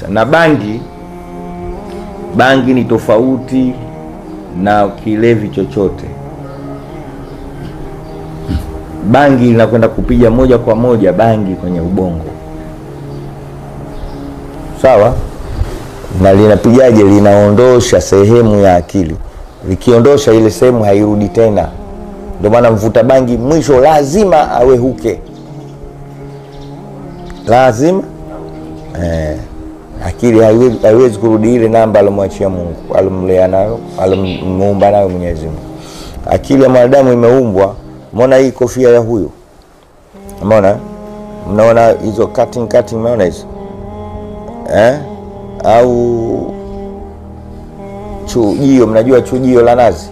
Na bangi ni tofauti na kilevi chochote. Bangi inakwenda kupiga moja kwa moja bangi kwenye ubongo, sawa? Na linapigaje? Linaondosha sehemu ya akili. Likiondosha ile sehemu hairudi tena. Ndio maana mvuta bangi mwisho lazima awe huke, lazima akili haiwezi kurudi ile namba alomwachia Mungu, alomlea nayo, alomuumba nayo Mwenyezi Mungu. Akili ya mwanadamu imeumbwa. Umeona hii kofia ya huyu? Umeona? Mnaona hizo cutting umeona hizo? Au chujio, mnajua chujio la nazi?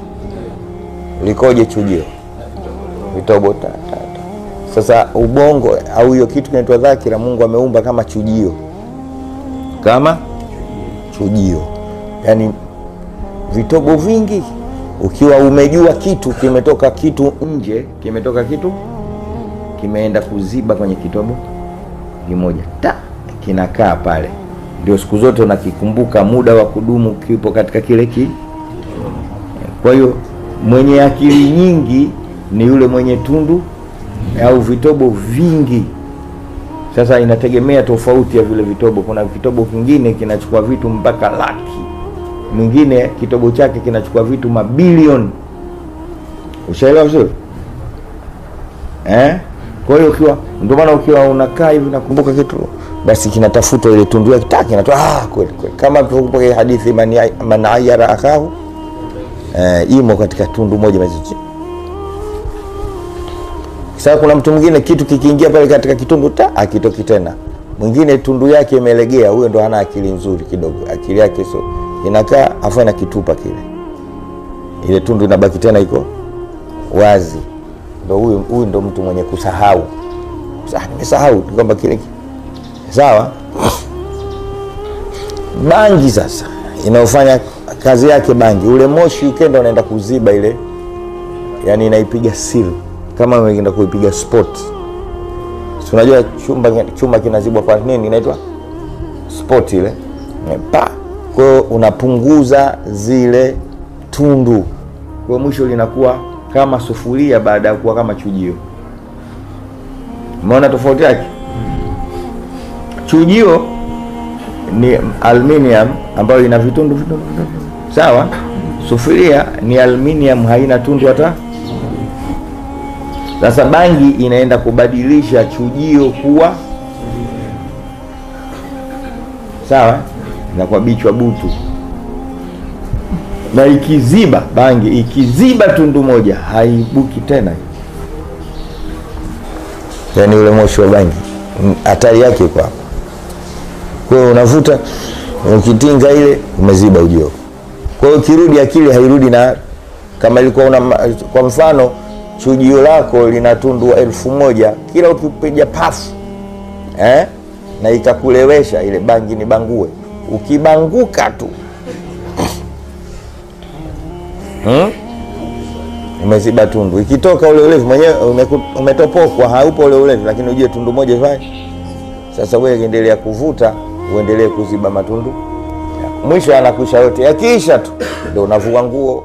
Likoje chujio? Vitobo tata. Sasa ubongo au hiyo kitu kinaitwa dhakira, Mungu ameumba kama chujio. Kama chujio. Yaani vitobo vingi. Ukiwa umejua kitu kimetoka kitu nje, kimeenda kuziba kwenye kitobo kimoja. Kinakaa pale. Ndio siku zote unakikumbuka muda wa kudumu kipo katika kile Kwa hiyo mwenye akili nyingi ni yule mwenye tundu au vitobo vingi. Sasa inategemea tofauti ya vile vitobo. Kuna vitobo kingine kinachukua vitu mpaka laki. Mwingine kitobo chake kinachukua vitu mabilioni. Ushaelewa vizuri? Kwa hiyo ndio maana ukiwa unakaa hivi nakumbuka kitu, basi kinatafuta ile tundu yake kinatoa kweli. Kama tukumbuka hadithi man ayara akahu, imo katika tundu moja mazichi. Sasa kuna mtu mwingine kitu kikiingia pale katika kitundu akitoki tena. Mwingine tundu yake imelegea, huyo ndo hana akili nzuri kidogo. Akili yake inakaa afanya kitupa kile. Ile tundu inabaki tena iko wazi. Ndio huyu ndo mtu mwenye kusahau. Nimesahau kwamba kile. Sawa? Bangi sasa inaofanya kazi yake bangi. Ule moshi ukenda unaenda kuziba ile. Yaani inaipiga seal kama unaenda kuipiga spot. Si unajua chuma kinazibwa kwa nini inaitwa spot ile? Kwa hiyo unapunguza zile tundu. Kwa mwisho linakuwa kama sufuria baada ya kuwa kama chujio. Umeona tofauti yake? Chujio ni aluminium ambayo ina vitundu. Sawa? Sufuria ni aluminium haina tundu hata. Sasa bangi inaenda kubadilisha chujio kuwa sawa na kwa bichwa butu. Na ikiziba bangi, ikiziba tundu moja haibuki tena. Yaani ule moshi wa bangi hatari yake kwa hapo. Kwa hiyo unavuta, ukitinga ile umeziba ujio. Kwa hiyo kirudi akili hairudi na kama ilikuwa kwa mfano chujio lako lina tundu 1000, kila ukipiga pafu na ikakulewesha ile bangi ni bangue. Ukibanguka tu umeziba tundu. Ikitoka ule ulevi mwenyewe umetopokwa, haupo ule ulevi, lakini ujue tundu moja fanya. Sasa wewe endelea kuvuta, uendelee kuziba matundu. Mwisho anakusha yote. Yakiisha tu ndio unavua nguo,